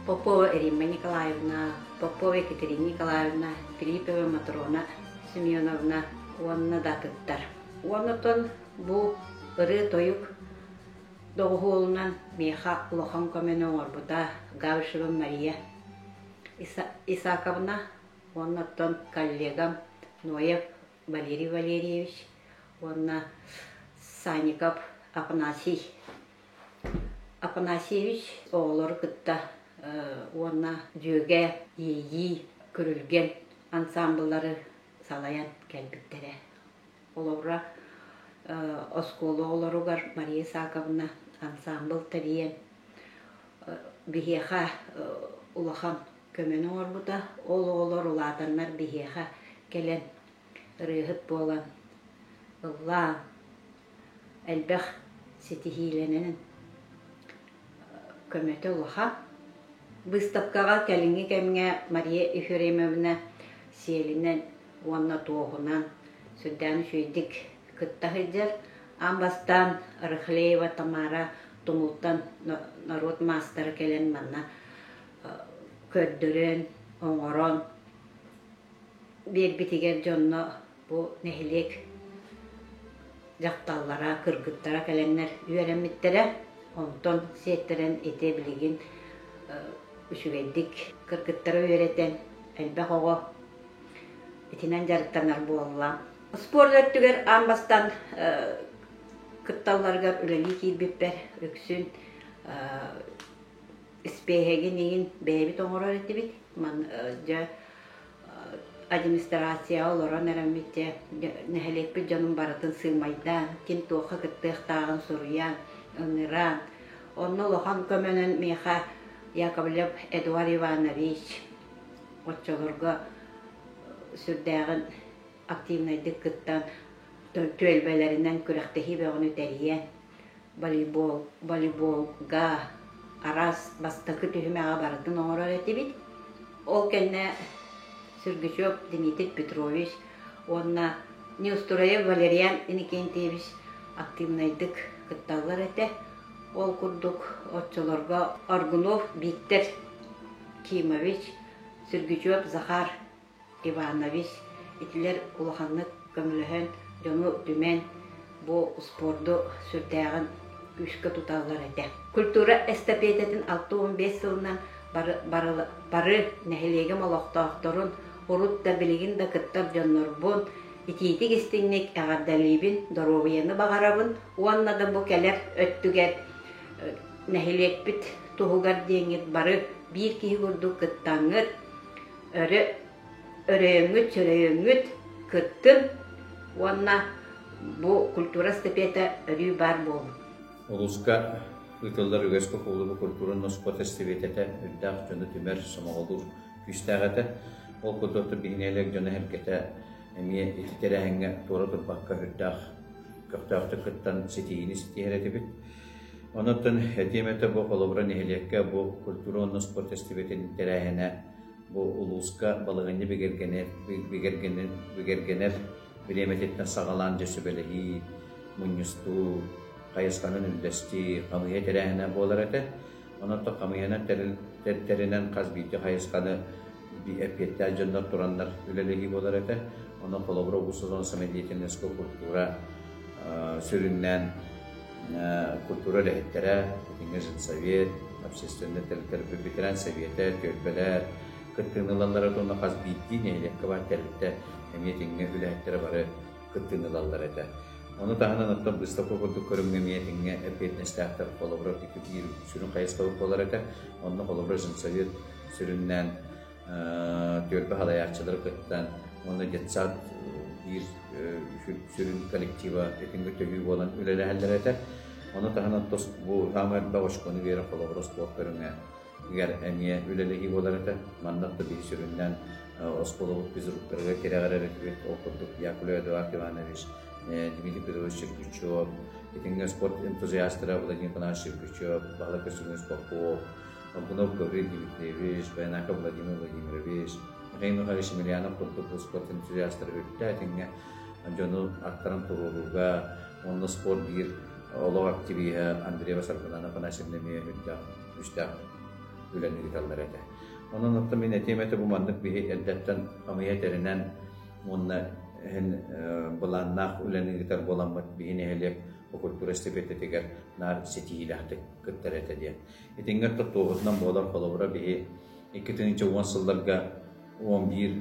Попова Ирина Николаевна, Попова Екатерина Николаевна, Филиппова Матрона Семеновна, онна датыттар. Оннотон бу ыры тойук доғуылынан меха улахан көмәне оңырбыта Гавышева Мария Исаковна, оннотон коллегам Ноев Валерий Валерьевич, онна Санников Афанасьевич, оғылыр кытта, онна жөге, ейі, күрілген ансамблары салаян кәлбіттері. Олаура осколы оларугар Мария Исаковна ансамбл тәріен. biheha ulahan kömeni orbuda oğullar ulatanlar biheha gelen rıhıt bolan ılla elbэх setihilenenin kömete ulaha Выставкаға кәлінге кәміңе Мария Ефремовна селінен онна тоғынан сүрдәні шүйдік күттағыдер. Амбастан Рыхлеева Тамара Тумултан народ мастары кәлін манна көддірін, оңырын. Бербетігер жонны бұл нәхілек жақталлара, кыргыттара кәлінлер үйәрәметтері. Онтон сеттерін ете білігін Üşüveddik, kırkıtları öğreten, elbək oğu, itinden jarıktanlar bu Allah. Spor öttüger ambastan kıttallarga üleli kirbipper, öksün, ispeyhegin egin beybi toğru öğretti bit. Administrasiya olarak neremmitce, nehelek bir canım baratın sığmaydan, kim toğa kıttığ tağın soruyan, ınıran. Onu lohan kömönün meha Яковлев Эдуард Иванович отчолорга сүрдәгән активныйдык кыттан төлбәләреннән күрәктәһи бәгъне тәрия волейболга арас бастакы төһмәгә бардын оңрар этибит. Ол кенне Сергачев Дмитрий Петрович, онна Неустроев Валериан Иннокентьевич активныйдык кытталар эте. Ол курдук отчолорга Аргунов Виктор Кимович, Сергачев Захар Иванович, итилер улаханнык көмөлөһөн жону дүмен бу спорду сүрдәгән күшкә туталар эте. Культура эстафетатын 6-15 жылынан бары нәһилеге малактаакторун урут да билигин да кыттар жоннорбун ититик истинник агардалибин доровияны багарабын уанна да бу келер өттүгер Нәһилекпит туһугар деңит бары бир киһи курдук кыттаңыт өрөйөңүт кыттын уанна бу культура степета өрүй бар бол. Улуска ытылдар үгеско кулубу культурын спорт степетете үрдәк жөнү түмер сомоголур күстәгәте ол кутоту бигнелек жөнү херкете эмие иттерәһеңгә туры турбакка үрдәк көктәкте кыттан сетиини сетиһәрәтебит. Онотон этимете бу колобра нехилекке бу культурный спорт эстебетин терәһенә бу улуска балыгынны бигергенер билемететтен сагалан җөсөбелеһи муньюсту кайысканын үндәсти камыя терәһенә болар эте. Онотон камыяны теренен казбите кайысканы эппеттә җонда тураннар үлелеһи болар эте. Оны колобра усузон самедиетинес культура сөрүннән культура лехеттера, Кеңешин совет, общественный ветеран совета, төлбелер, кыттынылалары тонна қаз битти нейлекке бар тәрбітті әмиетіңе үләттері бары кыттынылалар әді. Оны тағынан оттан бұстапы құлдық көрімге әмиетіңе әпетнестәқтір қолыбыры сүрін қайысқауып болар әді. Оны қолыбыры жын совет сүріннен төлбі халаяқчылыр кыттан, оны детсад bir sürün kolektiva etkinge tövü olan ülelehler ete. Onu tahana tost bu hamer başkanı veren kolabora sportlarına eğer emiye ülelehi olan ete. Mandat da bir süründen ospolobut bizrukları tereğer etmek okuduk. Yakulo Eduard Ivanoviç, Dmitry Petrovich Shirkuchov, etkinge sport entuziyastları Vladimir Panar Shirkuchov, Bağla Kösümün Spokov, Abunov Gavril Dimitrievich, Bayanaka Vladimir Vladimirovich, Reyno Harish Emiliano Kurtupul sport entuziyastları ötütüğünge Jonu aktaran turuluğa, onunla spor bir olav aktiviye Andrei Vasarkanana panaşimlemeye üstü ülenli gitarlar ete. Onun nokta min etimete bu mandık bir eldetten amiyet erinen onunla bulannak ülenli gitar bulanmak bir nehelep o kultura stepete teker nar setihilahtı kıttar ete diye. Etingar tuttuğundan boğular kolabora bir 2010 yıllarga 11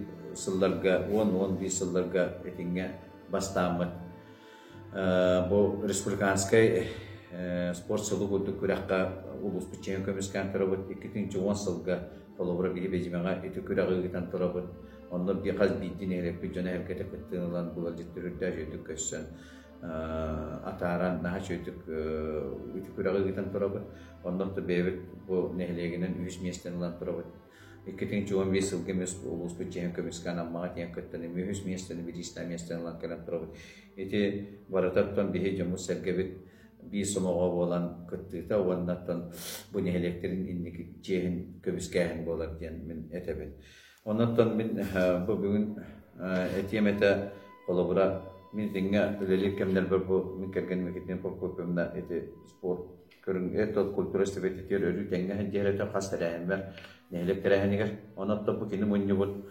yıllarga 10-11 yıllarga etinge бастамыт. Бұл республиканскай спорт сылы бұлды күрәққа ұлыс бүтчен көміскен тұрабыт. 2010 жылға қолыбыра бейі бәжімеға еті күрәқы ғытан тұрабыт. Онда бір қаз бейдін әрек бүджана әркеті күттіңілан бұл әлжеттірді әжетті көссен. атаран наха чөйтүк үтүкүрагы гитен турабы. Ондан да бебет бу нехлегинен 100 местен лан турабы. 2015 yıl gemes ulus bütçenin kömüskan ammağa diyen kötteni 100 местен bilişten местен lan kalan turabı. Eti baratattan bihe jamu sergebet bir somoğa olan köttüte ondan bu neheleklerin indiki cehin kömüskahin bolar diyen min etebin. Ondan min bu bugün etiyemete kolabora min dinga ölelik kemler bu min kergen meketinen popopumda eti spor körün etot kultura stebetitir örü tenge hencerete kastere ver nehelektere heniger ondan bu kini munyubut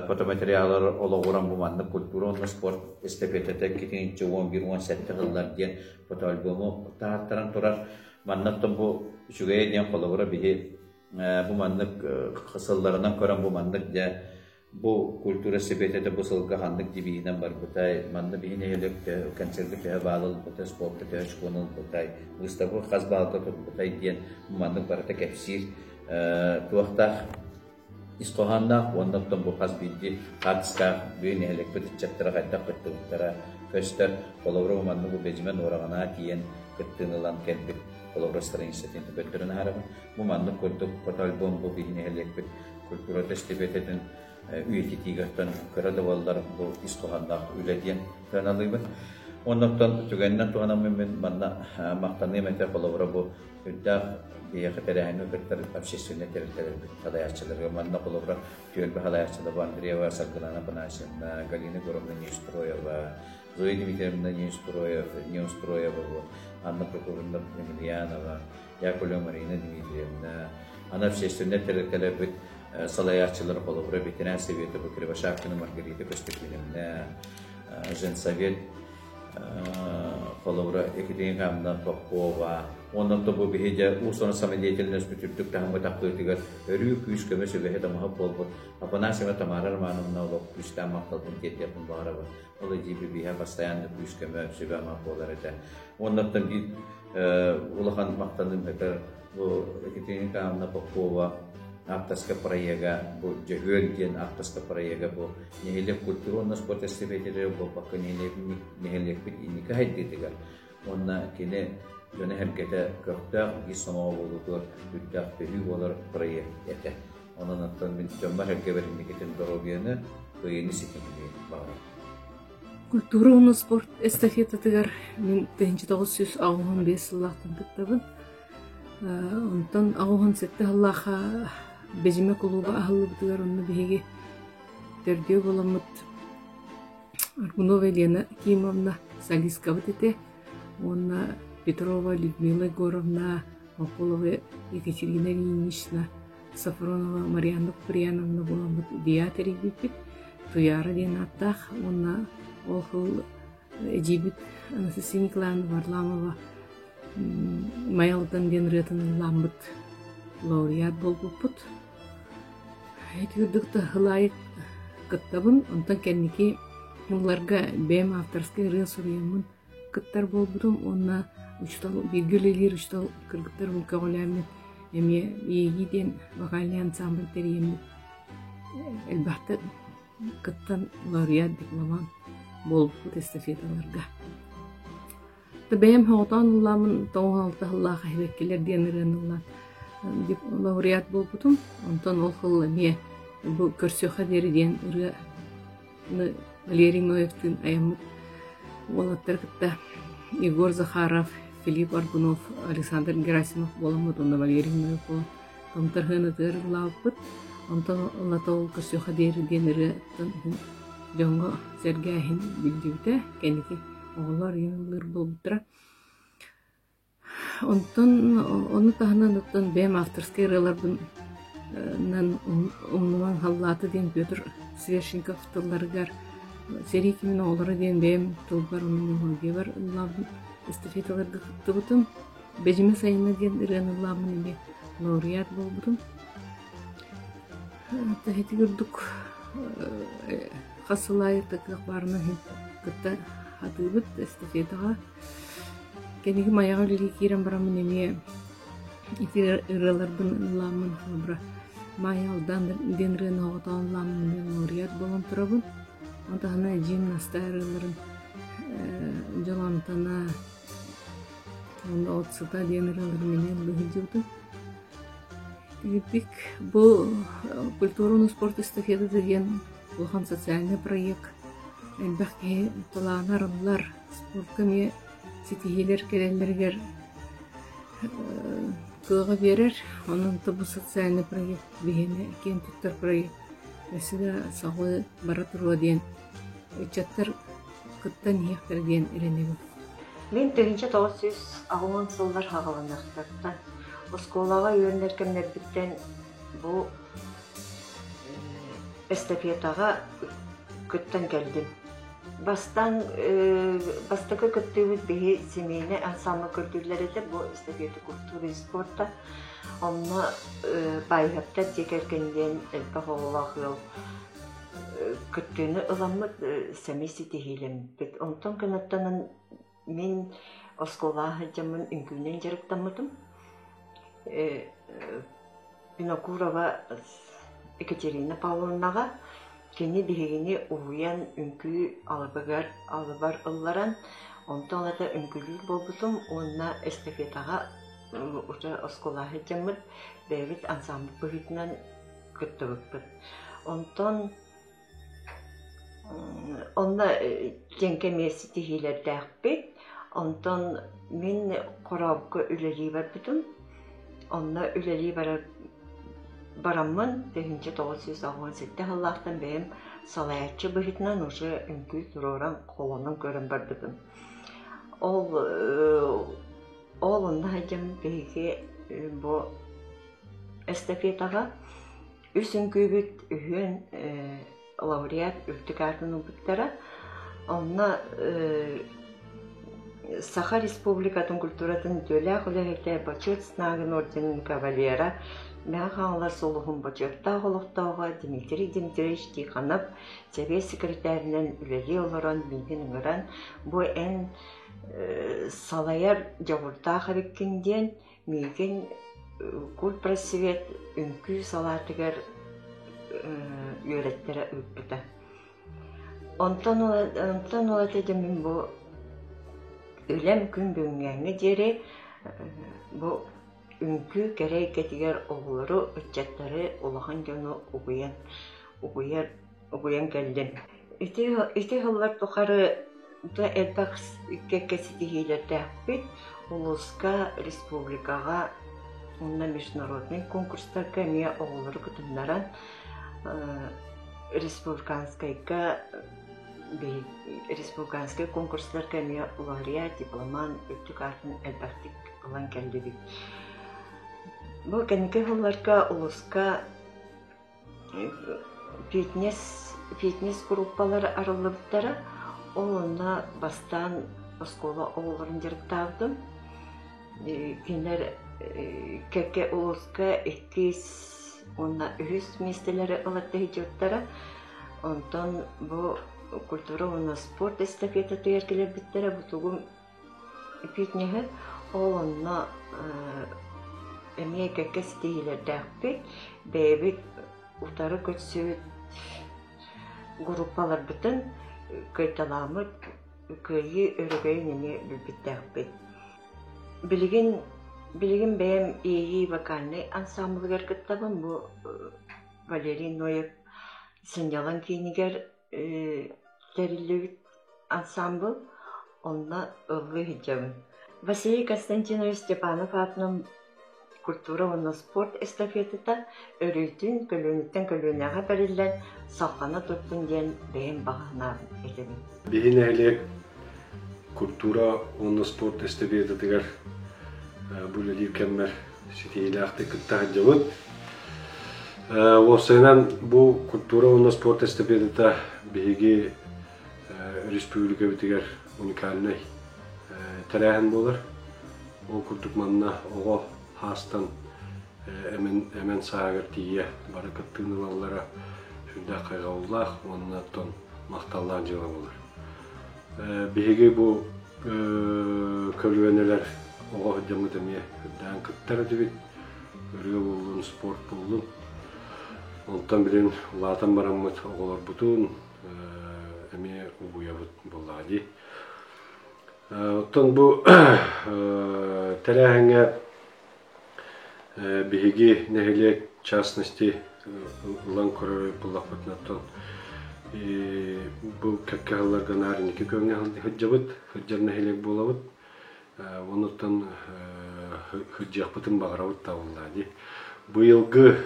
fotomateriallar olağuran bu manlık kultura onunla spor estafetete kitinci 11-17 yıllar diyen foto albumu tahattaran turar manlıktan bu şugaya diyen kolabora bihi bu manlık kısıllarından koran bu manlık diye bu kultura sebetete bu sılga hanlık dibiğinden var butay manlı bihi nehelek kanserlik ve bağlı butay sportta ve şkonul butay bu kaz bağlı butay diyen bu manlık barata kepsir tuğakta İskohan'da ondan bu kaz bildi hadska bir nehelek bütçettere kadar kıttıklara köster kolabora manlı bu becimen orağına diyen kıttığınılan kendi kolaborasyon inisiyatifini götürün harabı bu manlı kurduk fotoalbum bu bihi nehelek kultura destebetetin üyetitiğden kırada vallar bu İskohan'da öyle diyen kanalıydı. Ondan tügenden tuğanamın manna maktanıyım ete kolabora bu hüdda bir katerahini kırtar abşesiyonne teriteler halayatçıları manna kolabora tüyel bir halayatçıda bu Andriyeva Sargılana Panasyan'da Galina Gorom'da Niyustroyeva Zoe Dimitrievna Niyustroyeva bu Anna Prokorovna Emilianova Yakolya Marina Dimitrievna Ana abşesiyonne teriteler salayatçıları kolabora bitiren seviyede bu Krivaşaklı'nın Margarita Köstekli'nde Jensovet kolabora ekidin hamdan Popova ondan da bu bihice uluslararası samimiyetleriniz bütürdük tahmı taktığı örüyük yüz kömesi ve hedam hap oldu. Apanasya tamarar manımına olup üstten maktalın ket yapın bağıra var. Ola gibi bihe bastayanlık yüz köme sübe mahvolar eder. Ondan da bir ulahan maktalın eder bu ekidin hamdan Popova Aptaska proyega bu jehölgen aptaska proyega bu nehelek kulturu ondan spor estafetleri bu bakın nehelek bir inika haddediler. Ondan kine döne herkete köfte gisama oldu bütçak büyük olarak proyek ete. Ondan attan bir cömmer herkeverin niketin dorobiyanı kıyını sikini bağır. Kulturu onu spor estafetetiler min 1915 yıllardan kıttabın. Ondan ağuhan sette Allah'a Bejime kuluba ahlı bitiler onu bihege terdiyo bolamut Argunova Elena Kimovna Saliska bitete ona Petrova Lyudmila Gorovna Mapolova Ekaterina Ilyinishna Safronova Marianna Kupriyanovna bolamut diateri bipit tuyara diyen attaq ona olhul ejibit Anastasia Nikolaevna Varlamova Mayaldan den rıtının lambut laureat bolbuput. Etürdükte hılayık kıttabın, ondan kendiki yıllarga benim avtarskı rıya soruyamın kıttar bolbutum, onna uçtal virgüleler uçtal kırgıtlar mülkağılayamin emi yegiden vakalyan sambırteri yemi elbette kıttan laureat diploman bolbuput estafetalarga. Benim hağıtan Allah'ın doğaltı Allah'a hevekkiler diyenlerin laureat bolbutum, ondan olhul emiye bu körsöha deri diyen ırı Valerий Noev'tin ayamut olatlar kıtta Igor Zakharov, Filip Argunov, Alexander Gerasimov bolamut, onda Valerий Noev bolam tomtar hınıdır lavput, ondan olatol körsöha deri diyen ırı jongo sergahin bildibite kendiki oğullar yenilir bolbutra. Ondan onu tahnan ottan benim avtarskı yaralardan umnuman hallatı diyen Pyotr Svershnikov tıllarıgar seri kimin oğulları diyen benim tılgar onun yolge var. Allah'ın estafetalarga kıttıbıtım. Bejime sayına diyen ırığın Allah'ın eme laureat bolbutum. Taheti gördük hasılayı tıklık barına kıtta hatıbıt estafetağa. Kendiki mayağı lili kiran baramın eme iti ırılardan Allah'ın halbra mayağıdan den rığın hağıtan Allah'ın laureat bolan turabın. Onda hana jimnasta ırıların жалантана onu отсыта денер алыр менен быгылжылды. Бик бу культурный спорт эстафета деген улхан социальный проект. Элбәкке таланарлар спортка ме ситиелер келелергер кыга берер. Onun da bu социальный проект бигене кен туттар проект. Mesela sağlığı baratırı diyen çattır kıttan yiyektir diyen erenegi. Мен 1990 жылдар хагыланактардан осколага үйрөнеркемнер биттен бу эстафетага кыттан келдим. Бастакы кыттыбыт беги семейне ансамбль көрдүрлерде бу эстафета культура спорта онна байгапта текеркенден элбахолах ел кыттыны ыламмыт семейси тихилем. Бит онтон канаттанын мен осколага жамын үңкүнен жарыктамытым. Винокурова Екатерина Павловнага кени дегени уян үңкү алыбар ылларан онтон ата үңкүлүү болбутум онна эстафетага уже осколага жамыт бэбит ансамбль быгытынан кыттыбыппыт. Онтон онна женке меси тихилердäкпит. Ondan min korabka üleli barbitum. Onna üleli baramın 1997 Allah'tan benim salayatçı bıhitnan uşa ünkü dururan kolonun görün barbitum. Oğlunda hacım belki bu estafetaga üsünkü büt ühün laureat ültükartının büttara. Onna Саха Республикатын культуратын төлә хүләһәтә Бачет Снагин орденин кавалера мәхаңлар солухун Бачетта холоктауга Дмитрий Дмитриевич Тиханов Совет секретарынан үләли оларан минген ыңыран бу эн салаяр жабурта хабеккенден миген кул просвет үнкү салатыгар үйрәттәре үппәтә. Онтан олата демин бу Ölem gün büngäňe jeri bu ünkü gerek ketiger oğulları öççatları olahan jonu uguyan geldim. Iti hıllar tokarı da elbaq kekkesi tihilerdäkpit Uluska Республикага онна международный конкурстарга мия оğulları кытымнаран Республиканский конкурсларга мия лауреат, дипломан, үттүкартын элбактик ылан келдибит. Бу кенеке хылларга улуска фитнес группалары арылыбыттара, олуна бастан оскола оğulарын жарыктаабдым. Кинер кеке улуска 200 местелери ылатта хижоттара. Онтон бу культура спорт эстафета түйеркелер биттері бұтығым үпетнеғі олынна әмей кәккәс дейілердәқпет бәйбет ұтары көтсөйт группалар бұтын көйталамыт көйі өрігей неме білбеттәқпет. Білген бәйім ейі вокальный ансамблгер кіттабын бұ Валерий Ноев сынялан кейінігер терилевит ансамбл, онна ылгы хиджабын. Василий Константинович Степанов атынан культура спорт эстафетата өрүйтүн көлөнүнага берилген салкана топтун ден бэйин багана этебин. Бейин элек культура спорт эстафетатыгар булелив кеммер ситейлакты кыттахаджабыт. Осынан бу культура спорт эстафетата беги республика битигер уникальный тарихын болар. Ол курдукманна ого хастан эмен саагар тие баракаттыналлара шунда кайгауллах оннаттан макталлар жылы болар. Беги бу көлгөнелер ого жамытыме дан кыттар дебит өргө болгон спорт болду. Ondan bilen latan barammat oğlar butun emeğe ubuya buladı. Оттон бу тәрәһеңе биһиги нәһилек частности улан көрөр буллакпытнаттан бу кәккәһалларга нарыники көңнә хыджабыт хыджар нәһилек булабыт онуттан хыджакпытын багарабыт тавыллади быйылгы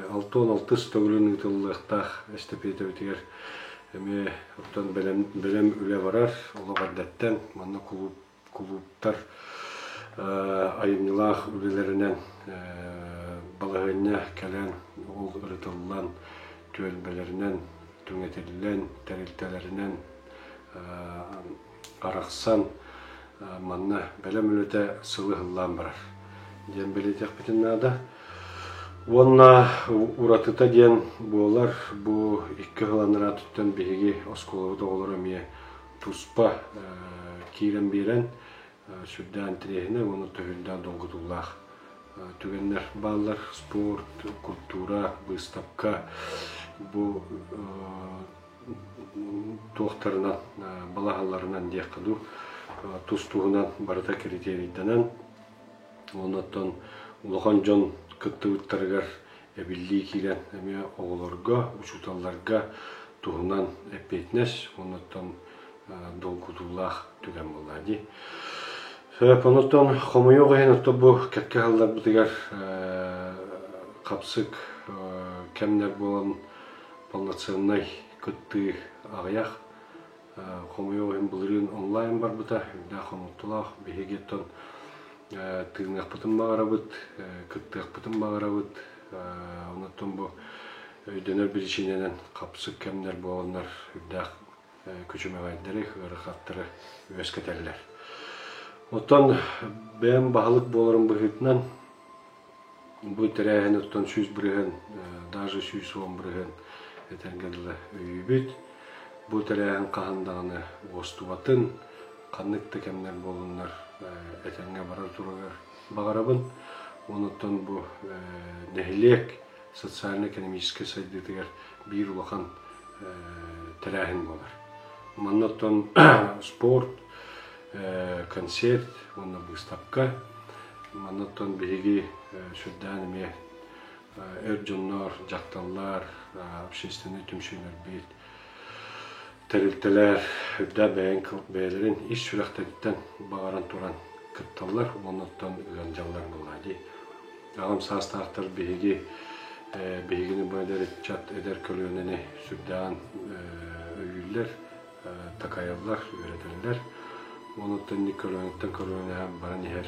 6-16 төгүлүнүн тыллыктах эстепете битер эме оттан белем үле барар олагардаттан мана клубтар айымнылах үлелеринен балагыня кален ол ырытылган төлбелеринен түңетилен терилтелеринен араксан манна белем үлете сылыгылан барар ден белетек битиннада Онна уратыта ден болар бу икки хыланыра туттан биһиги осколу доголора мие туспа кирен бирен сүддан трехне оны төгүлдөн долгутуллах түгеннер баллар спорт культура выставка бу тохтарына балагаларынан дияқыду тустугунан барыта критерийденен онотон улахан жон кыттыбыттарыгар эбилли кирен эме оголорго учуталларга туһунан эппейтнес онотон долгутуллах түген боллади. Онотон хомойого хенотто бу кәккәһаллар бутыгар капсык кемнер болан полноценный кытты агаяк хомойого хен булырын онлайн бар бута да хомуттулах бегеттон тыгнакпытын багарабыт, кыттыакпытын багарабыт, онотон бу өйдөнөр биричиненен капсык кемнер болоннар үддак күчүмөгайдары, ырыхаттары өскетерлер. Отон бэм бахалык болорун быхытынан бу терәһен оттон 100 бирген, даже 110 бирген этергеле үйбүт. Бу терәһен кахандаганы остубатын, каныкты кемнер болоннар этеңге барар турагар багарабын. Онуттан бу нәһилек социально-экономический сайдытыгар бир улахан терәһен болар. Маннаттан спорт, концерт, онна выставка. Маннаттан биһиги сүддан эме эржоннор, жакталлар, общественный түмшүлөр бит. Терилтелер, үдә бәйләрен иш сүрәхтәттән багаран туран кытталлар, оннан ганҗаллар булады. Агам састартыр бигини байлар чат эдер көлөнене сүдән өйләр, такаяллар өйрәтәләр. Оннан никөлөнтән көлөнә баран һәр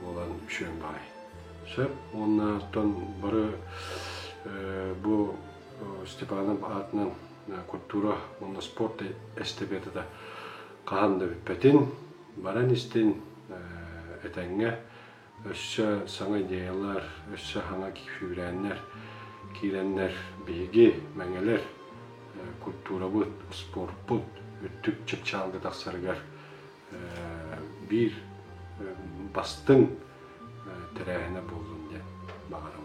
булган шөн бай. Шәп оннан бары бу Степанов атынан культура, онна спорт эстебетада каханда биппетин, баран истин этеңге өссө саңа идеялар, өссө хана кифүрәннер, киреннер, биги, мәңелер, культура бут, спорт бут, үттүк чыпчалгы тақсаргар бир бастың тәрәхіне болдың де бағарамын.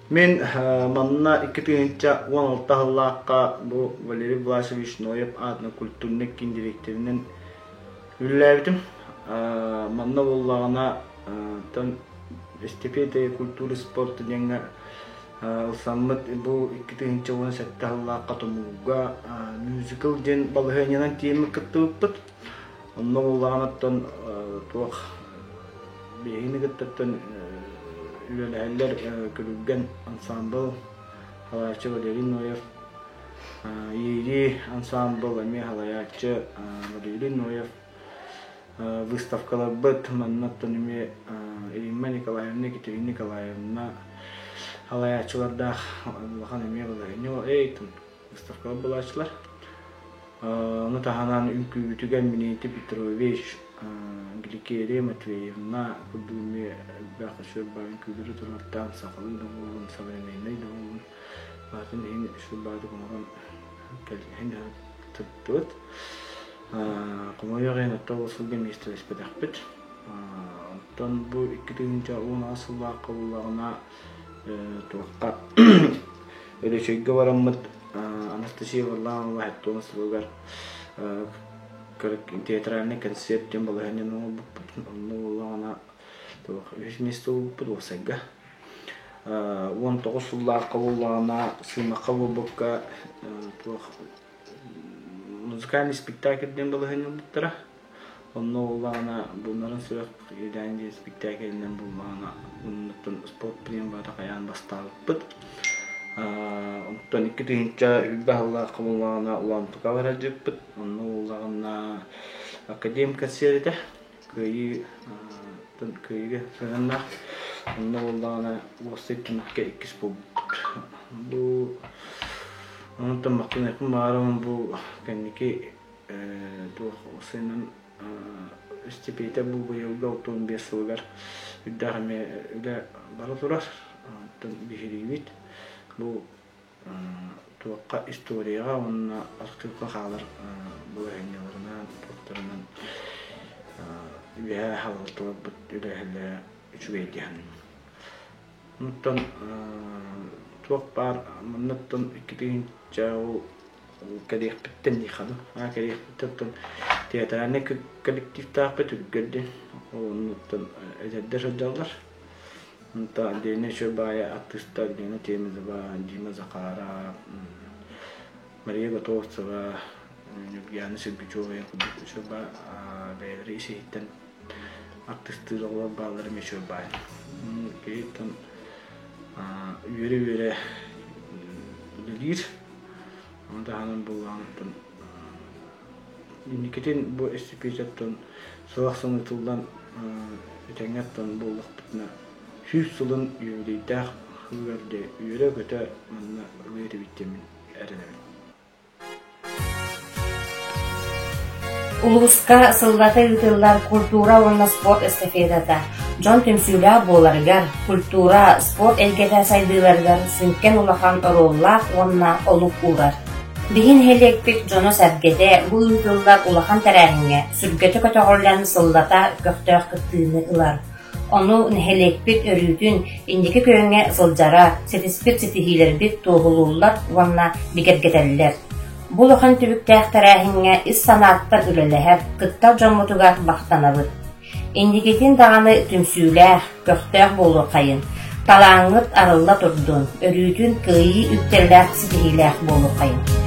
Мен манна 2016 жыллакка бу Валерий Власович Ноев атына культурник кен директорунан үлләбитим. Манна боллагана тон эстепете культура спорт деңгә саммыт бу 2017 жыллакка томуга мюзикл ден балыгыннан тема кыттыппыт. Онна боллагана тон туак бейни кыттыптан Üyeler külügen ansambl, halayatçı Valery Noyev, yeri ansambl, emi halayatçı Valery Noyev, выставкалар быт, маннаттан еми Ирина Николаевна, Екатерина Николаевна, halayatçılarda bakın emi Valery выставкалар булачылар. Onu tahanan ünkü bütügen Mineti Petrovich, Гликерия Матвеевна, кудуме бахашыр барын күдүрү тураттан сакалын дongulun современный дongulun батын эн шубады комаган келген туттут комоягын атолсулга мистер спедахпет тон бу 2010 жылга кабыллагына туакка элечеге бараммыт Анастасия Варланова хаттон сылгар театральный концерт тем было не ну она то вместо подвосега он то сулла кавулана сыма кавубка то музыкальный спектакль тем было не буттара он улана bunların sürekli eğlence spektaklinden bulmana bunun spor prima takayaan bastalpıt ondan iki tinca bahla kamulana ulan tukavaracıpıt onun ulana akademik kasiyeride köyü sanana onun ulana vasıtın ke ikis bu onun tamakın yapmalarım bu kendiki tu senin istipite bu yılda otun bir sılgar üddahme üle baraturar bihirivit bu tuakka istoriyaga onna arqilqa xalar bu henyalarına portarından ve halatı bu ülehle üçüydihan nuttan tuakpar nuttan ikitin çao kadih bitten yıkadı. Kadih bitten teatrane kolektif tapet gördü. Ondan ezeder hocalar. Ondan dene şöbaya artistler dene temiz var, Dima Zakara, Maria Gotosova, yani Sibicova şöba beyleri işitten artistler olan bağları meşöbaya. Kayıttan yürü lider. Onda hanım bulağınıptın. Niketin bu estipiyattan soğuk sanatıldan ötengattan bulluk bitna. Hüs yılın yürüydağ hüverde yürü göte manna üyeri bittemin erenemin. Улуска сыллата ытыллар культура онна спорт эстафетата. Жон тümsüйлä bolargar культура спорт элгете сайдыларгар синкен улахан ороллак онна олук уrar. Биһин хелекпит жоно сәргеде бу ытыллар улахан тәрәһиңе сүргөтө көтөгөрлән сыллата көктөк кыттыыны ылар. Onu heлекпит өрүтүн индики көңө сылжара сетиспит сетихилербит тоогулуулар онна бигергетеллер. Бул охан түбүктәк тәрәһиңе ис санаттар үлеләһәр кытта жомутугар бактанабыт. Индикетин даганы түмсүләр көктәк болу кайын. Талаңыт арылла турдун, өрүтүн кыйы үттерләр ситихиләр болу кайын.